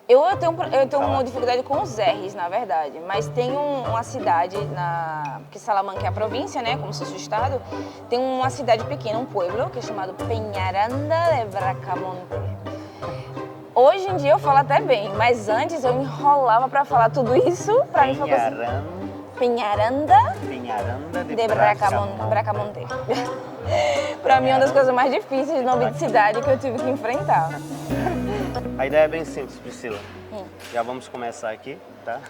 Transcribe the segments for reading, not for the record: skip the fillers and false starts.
Eu tenho uma dificuldade com os R's, na verdade, mas tem uma cidade, que Salamanca é a província, né, como se fosse o estado, tem uma cidade pequena, um pueblo, que é chamado Peñaranda de Bracamonte. Hoje em dia eu falo até bem, mas antes eu enrolava para falar tudo isso, para mim foi Peñaranda de Bracamonte. Para mim é uma das coisas mais difíceis de nome de cidade que eu tive que enfrentar. A ideia é bem simples, Priscila. Já vamos começar aqui, tá?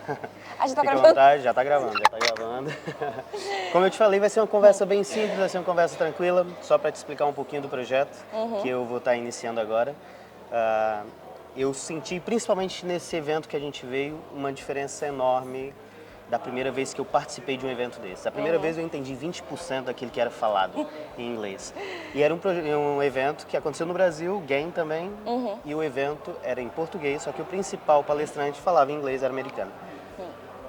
Ah, já tá Fique à gravando? vontade, já tá gravando. Como eu te falei, vai ser uma conversa bem simples, vai ser uma conversa tranquila, só para te explicar um pouquinho do projeto que eu vou estar iniciando agora. Eu senti, principalmente nesse evento que a gente veio, uma diferença enorme da primeira vez que eu participei de um evento desse. A primeira vez eu entendi 20% daquilo que era falado em inglês. E era um evento que aconteceu no Brasil, Game também, e o evento era em português, só que o principal palestrante falava inglês, era americano.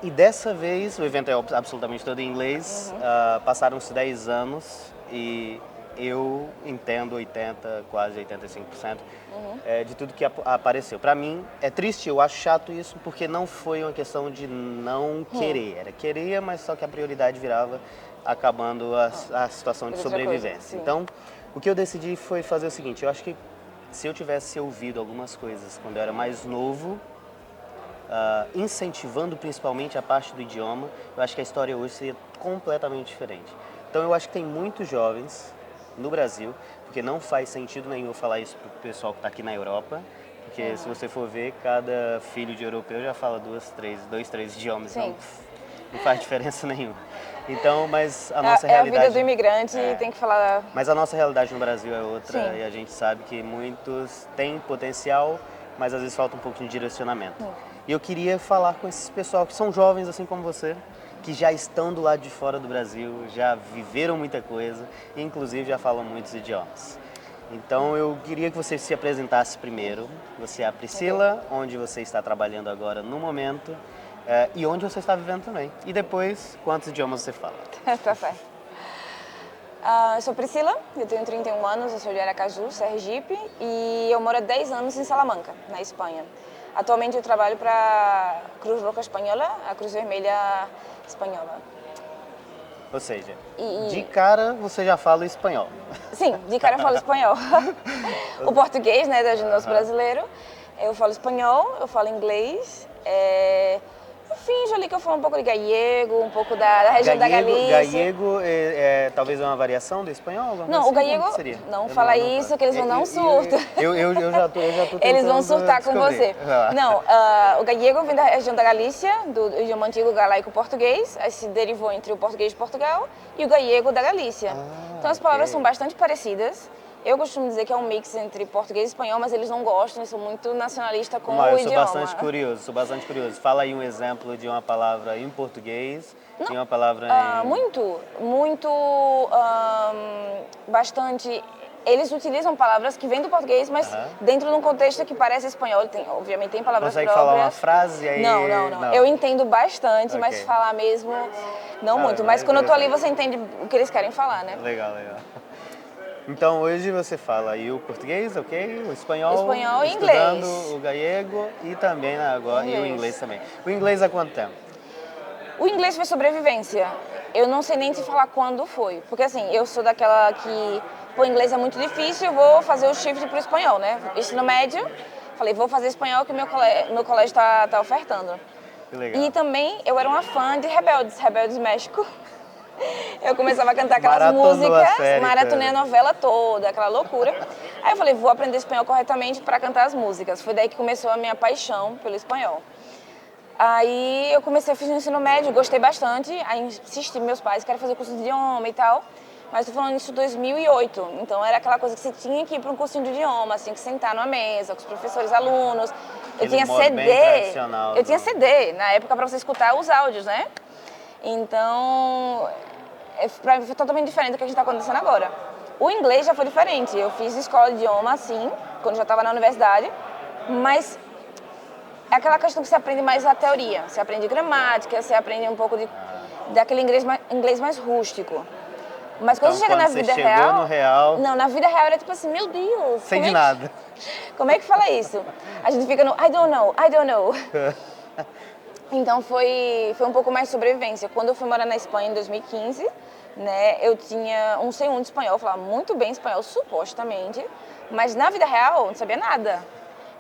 E dessa vez, o evento é absolutamente todo em inglês, passaram-se 10 anos e eu entendo 80%, quase 85% de tudo que apareceu. Para mim, é triste, eu acho chato isso, porque não foi uma questão de não querer. Era querer, mas só que a prioridade virava acabando a situação de sobrevivência. Então, o que eu decidi foi fazer o seguinte, eu acho que se eu tivesse ouvido algumas coisas quando eu era mais novo, incentivando principalmente a parte do idioma, eu acho que a história hoje seria completamente diferente. Então, eu acho que tem muitos jovens no Brasil, porque não faz sentido nenhum falar isso para o pessoal que está aqui na Europa, porque se você for ver, cada filho de europeu já fala dois, três idiomas, então não faz diferença nenhuma. Então, mas a nossa realidade... É a vida do imigrante e tem que falar... Mas a nossa realidade no Brasil é outra e a gente sabe que muitos têm potencial, mas às vezes falta um pouquinho de direcionamento. E eu queria falar com esses pessoal que são jovens assim como você, que já estão do lado de fora do Brasil, já viveram muita coisa e inclusive já falam muitos idiomas. Então eu queria que você se apresentasse primeiro. Você é a Priscila, onde você está trabalhando agora no momento e onde você está vivendo também. E depois, quantos idiomas você fala? Tá certo. Eu sou Priscila, eu tenho 31 anos, eu sou de Aracaju, Sergipe, e eu moro há 10 anos em Salamanca, na Espanha. Atualmente eu trabalho para a Cruz Roja Espanhola, a Cruz Vermelha Espanhola. Ou seja, de cara você já fala espanhol. Sim, de cara eu falo espanhol. O português, né, do nosso brasileiro, eu falo espanhol, eu falo inglês, eu finjo ali que eu falo um pouco de gallego, um pouco da região da Galícia. Gallego talvez é uma variação do espanhol? Não, o gallego, não fala isso, que eles vão dar um surto. Eu já tô Eles vão surtar com você. Não, o gallego vem da região da Galícia, do idioma antigo galaico-português, aí se derivou entre o português de Portugal e o gallego da Galícia. Então as palavras são bastante parecidas. Eu costumo dizer que é um mix entre português e espanhol, mas eles não gostam, eles são muito nacionalistas com o idioma. Eu sou bastante curioso. Fala aí um exemplo de uma palavra em português e uma palavra bastante. Eles utilizam palavras que vêm do português, mas dentro de um contexto que parece espanhol. Obviamente tem palavras próprias. Consegue falar uma frase aí? Não. Eu entendo bastante, mas falar mesmo, não muito. Mas quando eu tô ali, você entende o que eles querem falar, né? Legal. Então hoje você fala aí o português, ok? O espanhol e inglês. Estudando o gallego e também agora e o inglês também. O inglês há quanto tempo? O inglês foi sobrevivência. Eu não sei nem te falar quando foi. Porque assim, eu sou daquela que, o inglês é muito difícil, eu vou fazer o shift pro espanhol, né? Ensino médio, falei, vou fazer espanhol que meu colégio tá ofertando. Que legal. E também eu era uma fã de Rebeldes México. Eu começava a cantar aquelas músicas, maratonei a novela toda, aquela loucura. Aí eu falei, vou aprender espanhol corretamente para cantar as músicas. Foi daí que começou a minha paixão pelo espanhol. Aí eu comecei, fiz o ensino médio, gostei bastante. Aí insisti meus pais, quero fazer curso de idioma e tal. Mas tô falando isso em 2008, então era aquela coisa que você tinha que ir para um cursinho de idioma, tinha que sentar numa mesa com os professores, alunos. Eu tinha CD na época para você escutar os áudios, né? Então, pra mim foi totalmente diferente do que a gente está acontecendo agora. O inglês já foi diferente. Eu fiz escola de idioma, assim, quando já estava na universidade, mas é aquela questão que você aprende mais a teoria. Você aprende gramática, você aprende um pouco daquele inglês mais rústico. Mas quando você chega na vida real... No real... Não, na vida real era tipo assim, meu Deus... Sei de nada. Como é que fala isso? A gente fica no I don't know, I don't know. Então foi um pouco mais sobrevivência. Quando eu fui morar na Espanha em 2015, né, eu tinha um C1 de espanhol, falava muito bem espanhol, supostamente, mas na vida real eu não sabia nada.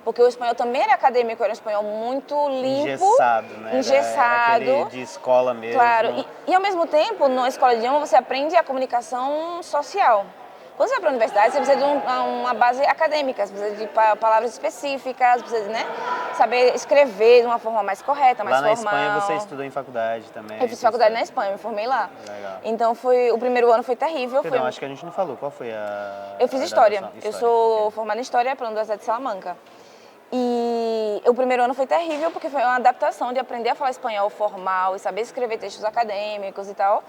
Porque o espanhol também era acadêmico, era um espanhol muito limpo. Engessado, né? Engessado. Era aquele de escola mesmo. Claro. E ao mesmo tempo, na escola de idioma, você aprende a comunicação social. Quando você vai para a universidade, você precisa de uma base acadêmica, você precisa de palavras específicas, precisa, né, saber escrever de uma forma mais correta, mais formal. Lá na Espanha você estudou em faculdade também? Eu fiz faculdade na Espanha, me formei lá. Legal. Então o primeiro ano foi terrível. Perdão, acho que a gente não falou. Qual foi Eu fiz História. Eu sou formada em História pela Universidade de Salamanca. E o primeiro ano foi terrível porque foi uma adaptação de aprender a falar espanhol formal e saber escrever textos acadêmicos e tal.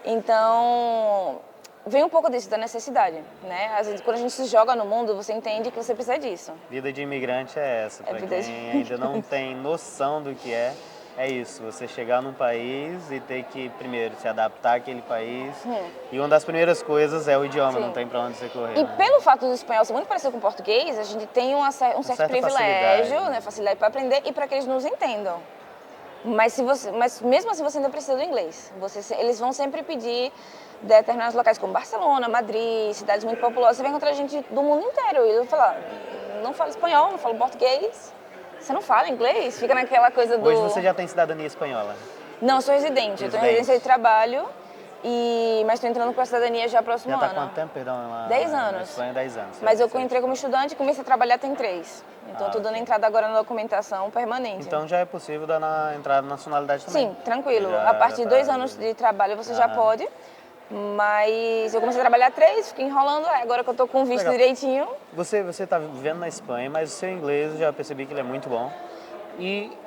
Então, vem um pouco disso, da necessidade, né? Às vezes, quando a gente se joga no mundo, você entende que você precisa disso. Vida de imigrante é essa, para quem ainda não tem noção do que é isso, você chegar num país e ter que, primeiro, se adaptar àquele país. E uma das primeiras coisas é o idioma, não tem para onde você correr. E né? Pelo fato do espanhol ser muito parecido com o português, a gente tem um certo privilégio, né, facilidade para aprender e para que eles nos entendam. Mas mesmo assim você ainda precisa do inglês. Eles vão sempre pedir determinados locais como Barcelona, Madrid, cidades muito populosas. Você vai encontrar gente do mundo inteiro. E eu vou falar, não falo espanhol, não falo português. Você não fala inglês? Fica naquela coisa do... Hoje você já tem cidadania espanhola? Não, eu sou residente. Eu estou em residência de trabalho, mas estou entrando com a cidadania já próximo ano. Já está quanto tempo, perdão? 10 anos. Na Espanha, 10 anos. Mas eu entrei como estudante e comecei a trabalhar tem 3. Então estou dando entrada agora na documentação permanente. Então já é possível dar entrada na nacionalidade também? Sim, tranquilo. A partir de 2 anos de trabalho você já pode. Mas eu comecei a trabalhar 3, fiquei enrolando, agora que eu tô com o visto direitinho. Você tá vivendo na Espanha, mas o seu inglês, eu já percebi que ele é muito bom. E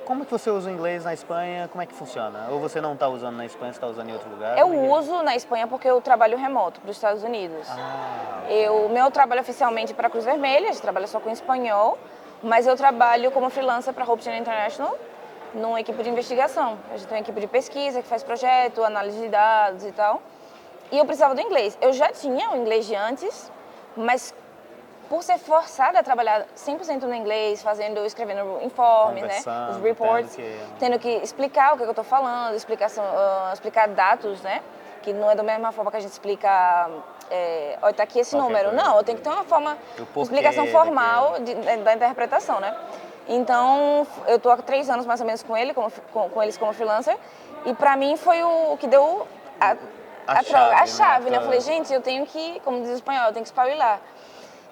como é que você usa o inglês na Espanha? Como é que funciona? Ou você não está usando na Espanha, você está usando em outro lugar? Eu uso na Espanha porque eu trabalho remoto para os Estados Unidos. Meu trabalho oficialmente para a Cruz Vermelha, a gente trabalha só com espanhol, mas eu trabalho como freelancer para a Hope Channel International, numa equipe de investigação. A gente tem uma equipe de pesquisa que faz projeto, análise de dados e tal. E eu precisava do inglês. Eu já tinha o inglês de antes, mas por ser forçada a trabalhar 100% no inglês, escrevendo informes, né, os reports, tendo que explicar o que eu estou falando, explicar dados, né, que não é da mesma forma que a gente explica, olha, está aqui esse número. Não, eu tenho que ter uma forma, explicação formal da interpretação, né. Então, eu estou há 3 anos mais ou menos com eles como freelancer, e para mim foi o que deu a chave, né? Eu falei, gente, eu tenho que, como diz o espanhol, eu tenho que espabilar.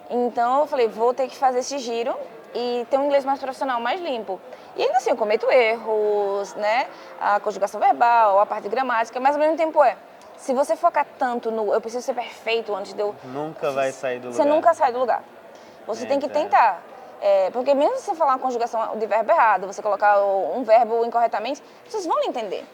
Então, eu falei, vou ter que fazer esse giro e ter um inglês mais profissional, mais limpo. E ainda assim, eu cometo erros, né? A conjugação verbal, a parte de gramática, mas ao mesmo tempo se você focar tanto no eu preciso ser perfeito antes de eu... Nunca vai sair do lugar. Você nunca sai do lugar. Você tem que tentar. Porque mesmo se você falar uma conjugação de verbo errado, você colocar um verbo incorretamente, vocês vão entender.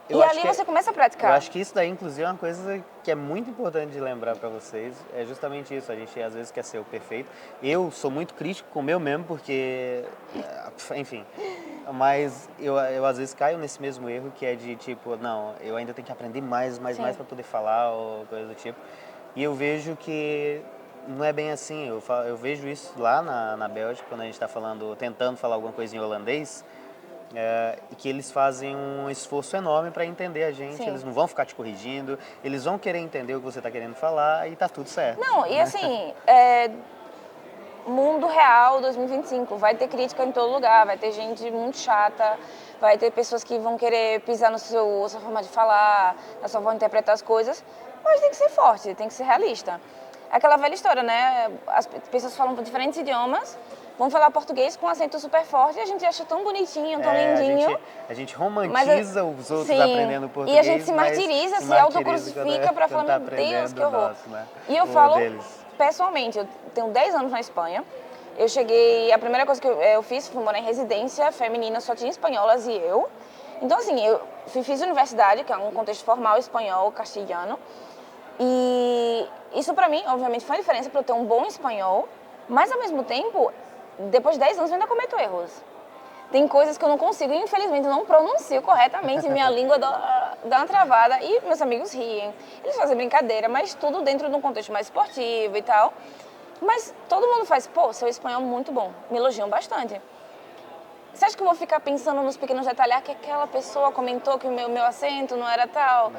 E ali você começa a praticar. Eu acho que isso daí, inclusive, é uma coisa que é muito importante de lembrar para vocês. É justamente isso. A gente, às vezes, quer ser o perfeito. Eu sou muito crítico com o meu mesmo, porque... Enfim. Mas eu, às vezes, caio nesse mesmo erro, que é de, tipo, não, eu ainda tenho que aprender mais para poder falar, ou coisa do tipo. E eu vejo que... Não é bem assim, eu vejo isso lá na Bélgica, quando a gente está tentando falar alguma coisa em holandês, e que eles fazem um esforço enorme para entender a gente, eles não vão ficar te corrigindo, eles vão querer entender o que você está querendo falar e tá tudo certo. Não, e assim, mundo real 2025, vai ter crítica em todo lugar, vai ter gente muito chata, vai ter pessoas que vão querer pisar na sua forma de falar, na sua forma de interpretar as coisas, mas tem que ser forte, tem que ser realista. Aquela velha história, né? As pessoas falam diferentes idiomas, vão falar português com um acento super forte e a gente acha tão bonitinho, tão lindinho. A gente romantiza os outros aprendendo português, e a gente se martiriza, se autocrucifica para falar, meu Deus, que horror. Né? E eu falo, pessoalmente, eu tenho 10 anos na Espanha, eu cheguei, a primeira coisa que eu fiz foi morar em residência feminina, só tinha espanholas e eu. Então, assim, eu fiz universidade, que é um contexto formal, espanhol, castelhano. E isso para mim, obviamente, foi uma diferença para eu ter um bom espanhol, mas ao mesmo tempo, depois de 10 anos eu ainda cometo erros. Tem coisas que eu não consigo, infelizmente eu não pronuncio corretamente, minha língua dá uma travada e meus amigos riem. Eles fazem brincadeira, mas tudo dentro de um contexto mais esportivo e tal. Mas todo mundo faz, pô, seu espanhol é muito bom, me elogiam bastante. Você acha que eu vou ficar pensando nos pequenos detalhes, que aquela pessoa comentou que o meu acento não era tal?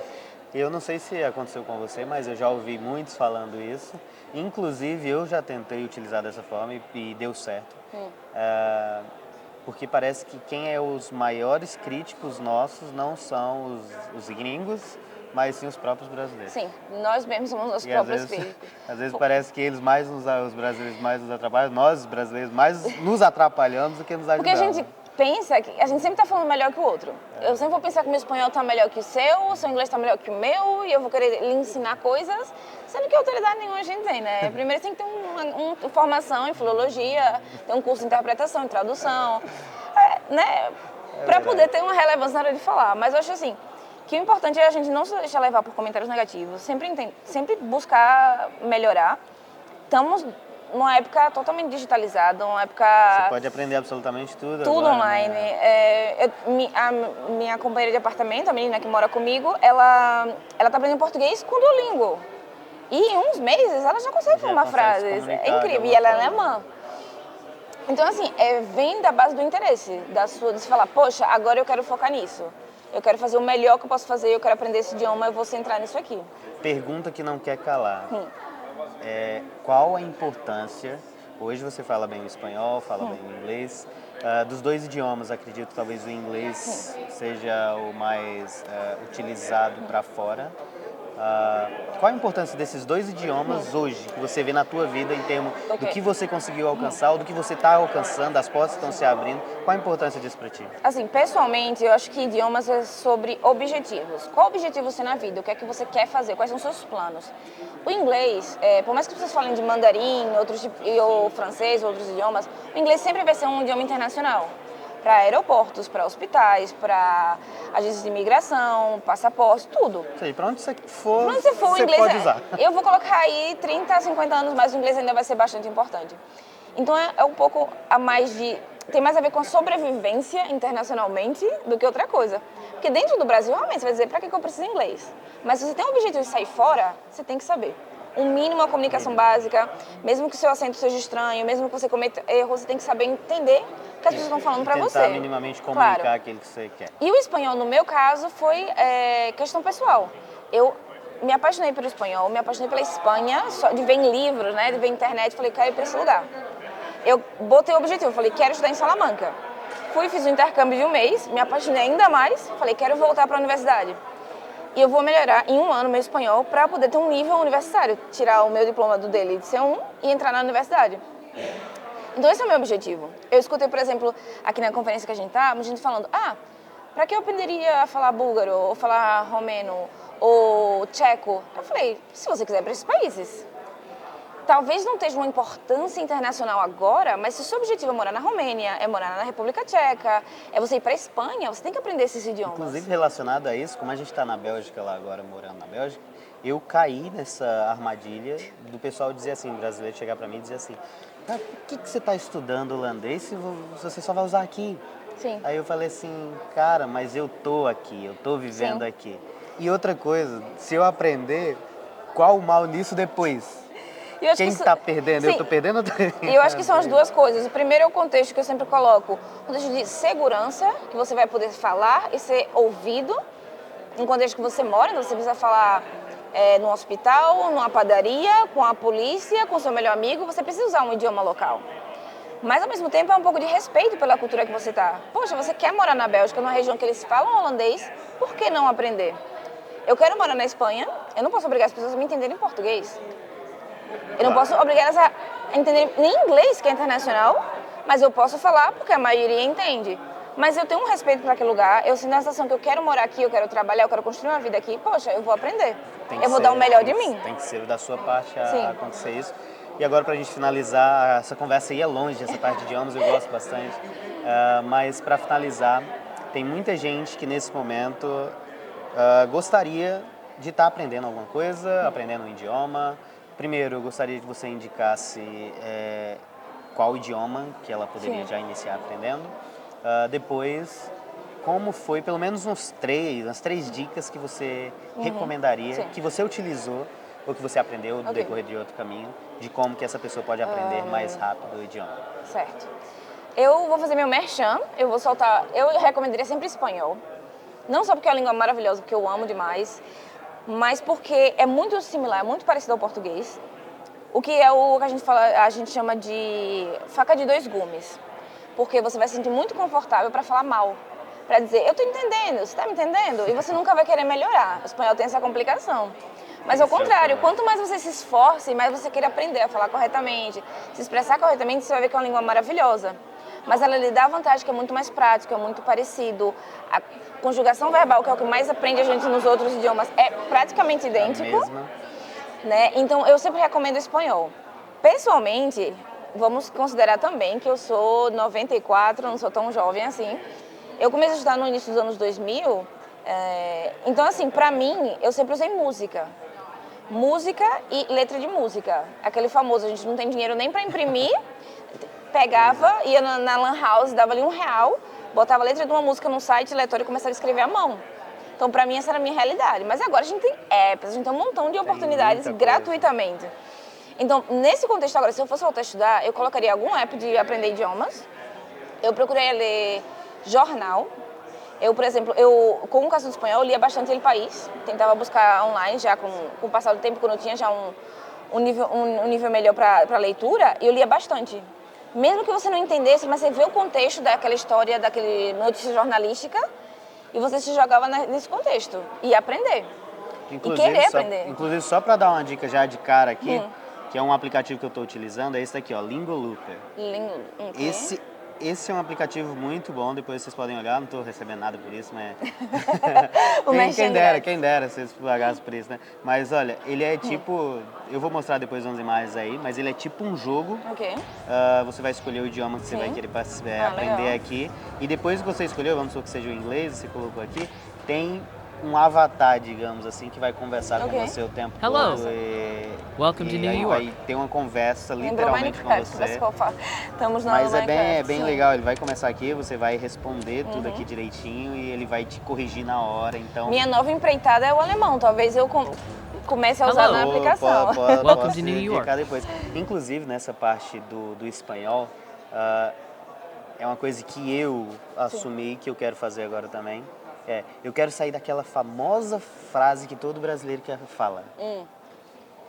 Eu não sei se aconteceu com você, mas eu já ouvi muitos falando isso. Inclusive, eu já tentei utilizar dessa forma e deu certo. Porque parece que quem é os maiores críticos nossos não são os gringos, mas sim os próprios brasileiros. Sim, nós mesmos somos os próprios críticos. Às vezes parece que eles os brasileiros mais nos atrapalham, nós, os brasileiros, mais nos atrapalhamos do que nos ajudamos. Porque a gente pensa que a gente sempre está falando melhor que o outro. Eu sempre vou pensar que o meu espanhol está melhor que o seu inglês está melhor que o meu, e eu vou querer lhe ensinar coisas, sendo que autoridade nenhuma a gente tem, né? Primeiro tem que ter uma formação em filologia, ter um curso de interpretação e tradução, né? Para poder ter uma relevância na hora de falar. Mas eu acho assim, que o importante é a gente não se deixar levar por comentários negativos, sempre buscar melhorar. Estamos numa época totalmente digitalizada, uma época... Você pode aprender absolutamente tudo Tudo agora, online. Né? A minha companheira de apartamento, a menina que mora comigo, ela tá aprendendo português com Duolingo. E em uns meses ela já consegue formar frases. É incrível. E ela é alemã. Então, assim, vem da base do interesse, de se falar, poxa, agora eu quero focar nisso. Eu quero fazer o melhor que eu posso fazer, eu quero aprender esse idioma, eu vou centrar nisso aqui. Pergunta que não quer calar. Qual a importância, hoje você fala bem o espanhol, fala bem o inglês, dos dois idiomas, acredito talvez o inglês seja o mais utilizado para fora. Qual a importância desses dois idiomas hoje, que você vê na tua vida em termos do que você conseguiu alcançar, ou do que você está alcançando, as portas estão se abrindo? Qual a importância disso para ti? Assim, pessoalmente, eu acho que idiomas é sobre objetivos. Qual objetivo você tem na vida? O que é que você quer fazer? Quais são os seus planos? O inglês, por mais que vocês falem de mandarim, ou francês, outros idiomas, o inglês sempre vai ser um idioma internacional. Para aeroportos, para hospitais, para agências de imigração, passaporte, tudo. Sei, para onde você for, pra onde você for, o inglês pode usar. Eu vou colocar aí 30, 50 anos, mas o inglês ainda vai ser bastante importante. Então é um pouco a mais de... Tem mais a ver com a sobrevivência internacionalmente do que outra coisa. Porque dentro do Brasil, realmente, você vai dizer, para que eu preciso de inglês? Mas se você tem o objetivo de sair fora, você tem que saber. Um mínimo, a comunicação básica, mesmo que o seu acento seja estranho, mesmo que você cometa erros, você tem que saber entender o que as pessoas estão falando para você. Tentar minimamente comunicar claro. Aquilo que você quer. E o espanhol, no meu caso, foi questão pessoal. Eu me apaixonei pelo espanhol, me apaixonei pela Espanha, só de ver em livros, né, de ver internet, falei, quero ir para esse lugar. Eu botei o objetivo, falei, quero estudar em Salamanca. Fiz um intercâmbio de um mês, me apaixonei ainda mais, falei, quero voltar para a universidade. E eu vou melhorar em um ano meu espanhol para poder ter um nível universitário, tirar o meu diploma do DELI de C1 e entrar na universidade. Então esse é o meu objetivo. Eu escutei, por exemplo, aqui na conferência que a gente tá, a gente falando, para que eu aprenderia a falar búlgaro, ou falar romeno, ou tcheco? Eu falei, se você quiser para esses países. Talvez não tenha uma importância internacional agora, mas se o seu objetivo é morar na Romênia, é morar na República Tcheca, é você ir para a Espanha, você tem que aprender esses idiomas. Inclusive, relacionado a isso, como a gente está na Bélgica lá agora, morando na Bélgica, eu caí nessa armadilha do pessoal dizer assim, brasileiro chegar para mim e dizer assim, por que você está estudando holandês se você só vai usar aqui? Sim. Aí eu falei assim, cara, mas eu tô aqui, eu tô vivendo aqui. E outra coisa, se eu aprender, qual o mal nisso depois? Quem está perdendo? Sim. Eu estou perdendo ou eu acho que são as duas coisas. O primeiro é o contexto que eu sempre coloco. Um contexto de segurança, que você vai poder falar e ser ouvido. Um contexto que você mora, então você precisa falar no hospital, numa padaria, com a polícia, com seu melhor amigo. Você precisa usar um idioma local. Mas, ao mesmo tempo, é um pouco de respeito pela cultura que você está. Poxa, você quer morar na Bélgica, numa região que eles falam holandês, por que não aprender? Eu quero morar na Espanha, eu não posso obrigar as pessoas a me entenderem em português. Eu não posso obrigar elas a entender nem inglês, que é internacional, mas eu posso falar porque a maioria entende. Mas eu tenho um respeito para aquele lugar, eu sinto a sensação que eu quero morar aqui, eu quero trabalhar, eu quero construir uma vida aqui. Poxa, eu vou aprender, eu vou dar o melhor de mim. Tem que ser da sua parte a acontecer isso. E agora, para a gente finalizar, essa conversa ia longe, essa parte de idiomas eu gosto bastante. Mas para finalizar, tem muita gente que nesse momento gostaria de estar aprendendo alguma coisa, aprendendo um idioma. Primeiro, eu gostaria que você indicasse qual idioma que ela poderia já iniciar aprendendo. Depois, como foi, pelo menos umas três dicas que você recomendaria, que você utilizou ou que você aprendeu no decorrer de outro caminho, de como que essa pessoa pode aprender mais rápido o idioma. Certo. Eu vou fazer meu merchan, eu vou soltar, eu recomendaria sempre espanhol. Não só porque é uma língua maravilhosa, porque eu amo demais, mas porque é muito similar, é muito parecido ao português. O que é o que a gente chama de faca de dois gumes. Porque você vai se sentir muito confortável para falar mal. Para dizer, eu tô entendendo, você tá me entendendo? E você nunca vai querer melhorar. O espanhol tem essa complicação. Mas ao contrário, quanto mais você se esforce, mais você quer aprender a falar corretamente, se expressar corretamente, você vai ver que é uma língua maravilhosa. Mas ela lhe dá a vantagem que é muito mais prático, é muito parecido. A conjugação verbal, que é o que mais aprende a gente nos outros idiomas, é praticamente idêntico. Né? Então, eu sempre recomendo o espanhol. Pessoalmente, vamos considerar também que eu sou 94, não sou tão jovem assim. Eu comecei a estudar no início dos anos 2000, então, assim, pra mim, eu sempre usei música. Música e letra de música. Aquele famoso, a gente não tem dinheiro nem pra imprimir, pegava, ia na lan house, dava ali R$1, botava a letra de uma música no site, aleatório e começava a escrever à mão. Então, pra mim, essa era a minha realidade. Mas agora a gente tem apps, a gente tem um montão de oportunidades gratuitamente. Então, nesse contexto agora, se eu fosse voltar a estudar, eu colocaria algum app de aprender idiomas. Eu procuraria ler jornal. Eu, por exemplo, com o caso do espanhol, eu lia bastante El País. Tentava buscar online, já com o passar do tempo, quando eu tinha já um nível melhor para leitura, e eu lia bastante. Mesmo que você não entendesse, mas você vê o contexto daquela história, daquela notícia jornalística, e você se jogava nesse contexto. E aprender. Inclusive, e querer aprender. Inclusive, só para dar uma dica já de cara aqui, que é um aplicativo que eu estou utilizando, é esse daqui, ó, Lingolooper. Esse é um aplicativo muito bom, depois vocês podem olhar, não estou recebendo nada por isso, mas... quem dera se vocês pagassem por isso, né? Mas olha, ele é tipo, eu vou mostrar depois umas imagens aí, mas ele é tipo um jogo. Você vai escolher o idioma que você vai querer aprender legal. Aqui. E depois que você escolheu, vamos supor que seja o inglês, você colocou aqui, tem um avatar, digamos assim, que vai conversar com você o tempo todo. Welcome to New York. Vai ter uma conversa literalmente com você. Estamos na Mas é bem legal, ele vai começar aqui, você vai responder tudo aqui direitinho e ele vai te corrigir na hora, então... Minha nova empreitada é o alemão, talvez eu comece a usar na aplicação. Welcome to New York. Depois. Inclusive, nessa parte do espanhol, é uma coisa que eu assumi que eu quero fazer agora também. Eu quero sair daquela famosa frase que todo brasileiro fala.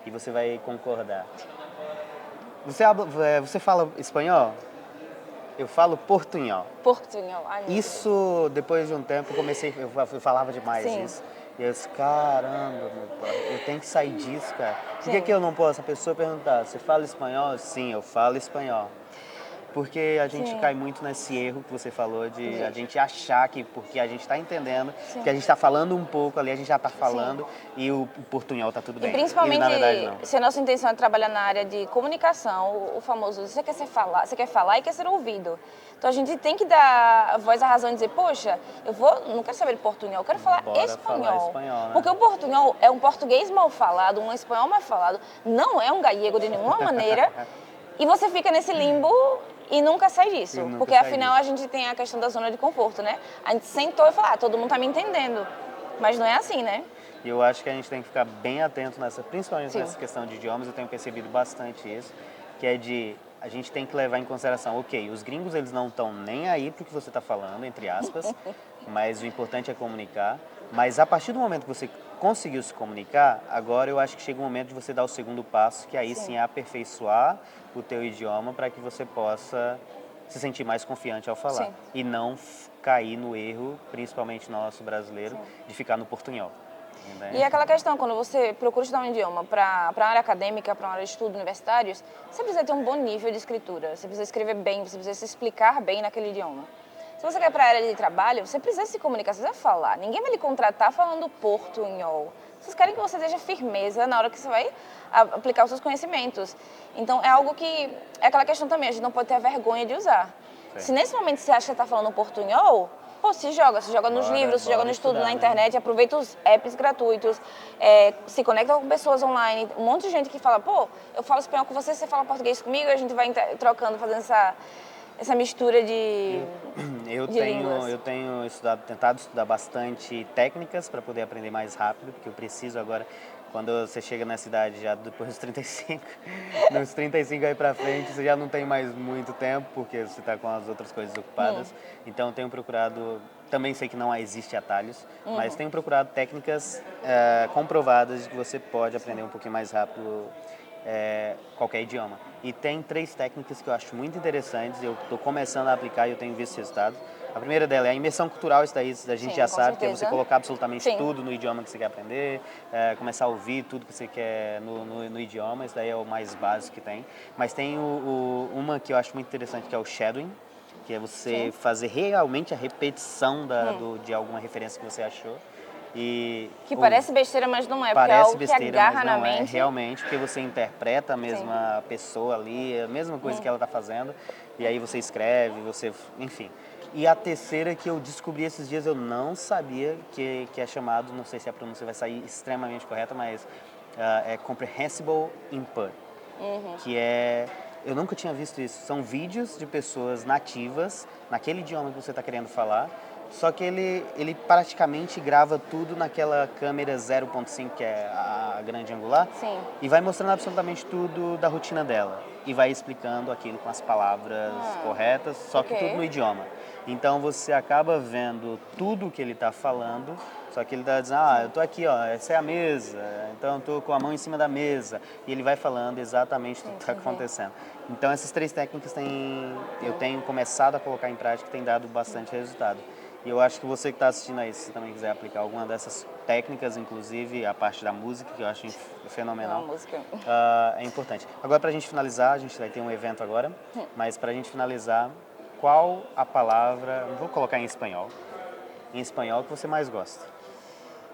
E você vai concordar. Você fala espanhol? Eu falo portunhol. Portunhol. Isso, depois de um tempo, eu falava demais isso. E eu disse, caramba, meu pai, eu tenho que sair disso, cara. Por que eu não posso? A pessoa perguntar, você fala espanhol? Sim, eu falo espanhol. Porque a gente cai muito nesse erro que você falou de a gente achar que porque a gente está entendendo, que a gente está falando um pouco ali, a gente já está falando e o portunhol está tudo bem. E principalmente, na verdade, não. Se a nossa intenção é trabalhar na área de comunicação, o famoso, você quer falar e quer ser ouvido. Então a gente tem que dar voz à razão e dizer, poxa, não quero saber de portunhol, eu quero falar espanhol. Né? Porque o portunhol é um português mal falado, um espanhol mal falado, não é um gallego de nenhuma maneira. E você fica nesse limbo e nunca sai disso. Porque afinal a gente tem a questão da zona de conforto, né? A gente sentou e falou, todo mundo tá me entendendo. Mas não é assim, né? E eu acho que a gente tem que ficar bem atento principalmente nessa questão de idiomas, eu tenho percebido bastante isso, que é a gente tem que levar em consideração, ok, os gringos eles não estão nem aí pro que você está falando, entre aspas, mas o importante é comunicar. Mas a partir do momento que você conseguiu se comunicar, agora eu acho que chega o momento de você dar o segundo passo, que aí sim é aperfeiçoar o teu idioma para que você possa se sentir mais confiante ao falar. E não cair no erro, principalmente nosso brasileiro, de ficar no portunhol. E aquela questão, quando você procura estudar um idioma para a área acadêmica, para uma área de estudos universitários, você precisa ter um bom nível de escritura, você precisa escrever bem, você precisa se explicar bem naquele idioma. Se você quer para a área de trabalho, você precisa se comunicar, você precisa falar. Ninguém vai lhe contratar falando portunhol. Vocês querem que você tenha firmeza na hora que você vai aplicar os seus conhecimentos. Então, é algo que... É aquela questão também, a gente não pode ter a vergonha de usar. Se nesse momento você acha que você está falando portunhol, se joga nos livros, se joga no estudo na internet, aproveita os apps gratuitos, se conecta com pessoas online. Um monte de gente que fala, eu falo espanhol com você, você fala português comigo, e a gente vai trocando, fazendo essa mistura de línguas. Eu tenho tentado estudar bastante técnicas para poder aprender mais rápido, porque eu preciso agora, Quando você chega na cidade já depois dos 35, nos 35 aí pra frente, você já não tem mais muito tempo, porque você está com as outras coisas ocupadas. Então, eu tenho procurado, também sei que não existe atalhos, mas tenho procurado técnicas comprovadas de que você pode aprender um pouquinho mais rápido qualquer idioma. E tem 3 técnicas que eu acho muito interessantes, eu estou começando a aplicar e eu tenho visto resultados. A primeira dela é a imersão cultural, isso daí a gente já sabe, que é você colocar absolutamente tudo no idioma que você quer aprender, começar a ouvir tudo que você quer no idioma, isso daí é o mais básico que tem. Mas tem uma que eu acho muito interessante, que é o shadowing, que é você fazer realmente a repetição de alguma referência que você achou. Que parece besteira, mas não é, porque é algo que agarra na mente. Realmente, porque você interpreta a mesma pessoa ali, a mesma coisa que ela está fazendo, e aí você escreve, enfim. E a terceira que eu descobri esses dias, eu não sabia, que é chamado, não sei se a pronúncia vai sair extremamente correta, mas é Comprehensible Input, que eu nunca tinha visto isso. São vídeos de pessoas nativas, naquele idioma que você está querendo falar, só que ele praticamente grava tudo naquela câmera 0.5, que é a grande angular, e vai mostrando absolutamente tudo da rotina dela. E vai explicando aquilo com as palavras corretas, só que tudo no idioma. Então você acaba vendo tudo o que ele está falando, só que ele está dizendo, eu estou aqui, essa é a mesa, então eu estou com a mão em cima da mesa. E ele vai falando exatamente tudo que está acontecendo. Então essas 3 técnicas eu tenho começado a colocar em prática e tem dado bastante resultado. E eu acho que você que está assistindo aí, se também quiser aplicar alguma dessas técnicas, inclusive a parte da música, que eu acho fenomenal, é importante. Agora, para a gente finalizar, a gente vai ter um evento agora, mas para a gente finalizar, qual a palavra, vou colocar em espanhol que você mais gosta?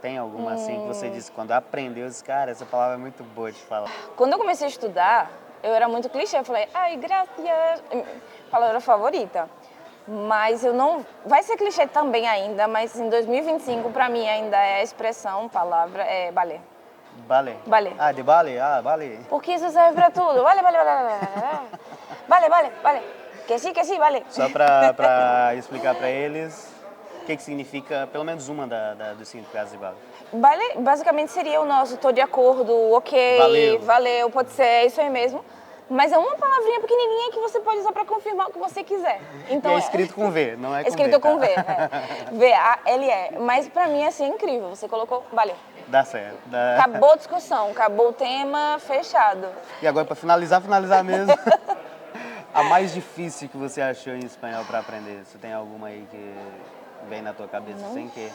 Tem alguma assim que você disse, quando aprendeu, disse, cara, essa palavra é muito boa de falar? Quando eu comecei a estudar, eu era muito clichê, eu falei, ai, gracias, palavra favorita. Mas eu não... Vai ser clichê também ainda, mas em 2025, para mim, ainda é a expressão, palavra, é balé. Balé? Balé. Ah, de balé? Ah, balé. Porque isso serve para tudo. Balé, balé, balé, balé, balé, balé. Que sim, balé. Só para explicar para eles o que significa, pelo menos uma dos significados de balé. Balé, basicamente, seria o nosso tô de acordo, ok, valeu, pode ser, isso aí mesmo. Mas é uma palavrinha pequenininha que você pode usar para confirmar o que você quiser. Então, e é escrito com V, não é com escrito V, com V, V-A-L-E. Mas para mim, assim, é incrível. Você colocou, valeu. Dá certo. Acabou a discussão, acabou o tema, fechado. E agora, para finalizar mesmo, a mais difícil que você achou em espanhol para aprender? Você tem alguma aí que vem na tua cabeça sem que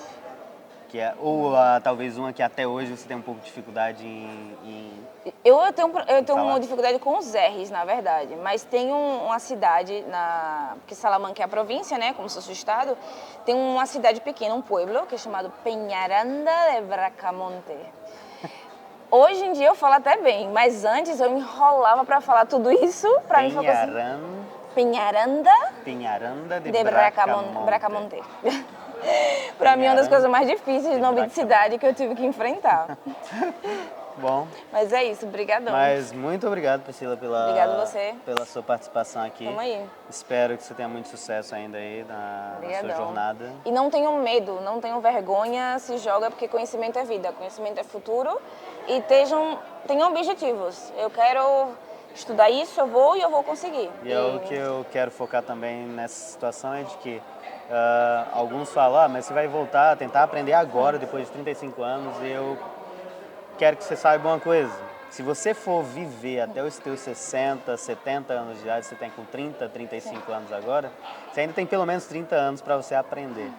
ou talvez uma que até hoje você tem um pouco de dificuldade em Eu tenho uma dificuldade com os R's, na verdade, mas tem uma cidade, porque Salamanca é a província, né, como se fosse o estado, tem uma cidade pequena, um pueblo, que é chamado Peñaranda de Bracamonte. Hoje em dia eu falo até bem, mas antes eu enrolava para falar tudo isso, para mim foi assim, Peñaranda de Bracamonte. Para mim é uma das coisas mais difíceis de nome de cidade que eu tive que enfrentar. Bom. Mas é isso, brigadão. Mas muito obrigado, Priscila, pela sua participação aqui. Tamo aí. Espero que você tenha muito sucesso ainda aí na sua jornada. E não tenham medo, não tenham vergonha, se joga, porque conhecimento é vida, conhecimento é futuro. E tenham objetivos. Eu quero estudar isso, eu vou conseguir. E é o que eu quero focar também nessa situação, é de que alguns falam, mas você vai voltar a tentar aprender agora, depois de 35 anos, e eu quero que você saiba uma coisa. Se você for viver até os teus 60, 70 anos de idade, você tem com 30, 35 anos agora, você ainda tem pelo menos 30 anos para você aprender.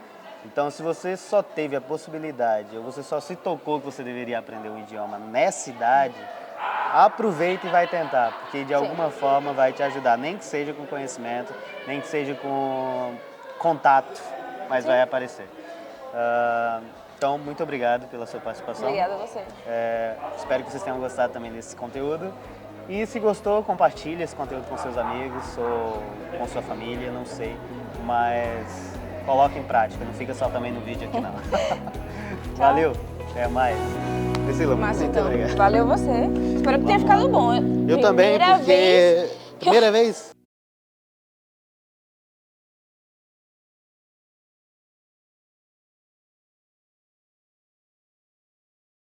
Então, se você só teve a possibilidade, ou você só se tocou que você deveria aprender um idioma nessa idade, aproveita e vai tentar, porque de alguma forma vai te ajudar, nem que seja com conhecimento, nem que seja com contato, mas vai aparecer. Então, muito obrigado pela sua participação. Obrigada a você. Espero que vocês tenham gostado também desse conteúdo. E se gostou, compartilhe esse conteúdo com seus amigos ou com sua família, não sei. Mas coloque em prática, não fica só também no vídeo aqui não. Valeu, até mais. Priscila, muito obrigado. Valeu você. Espero que tenha ficado bom. Eu também, porque... Primeira vez?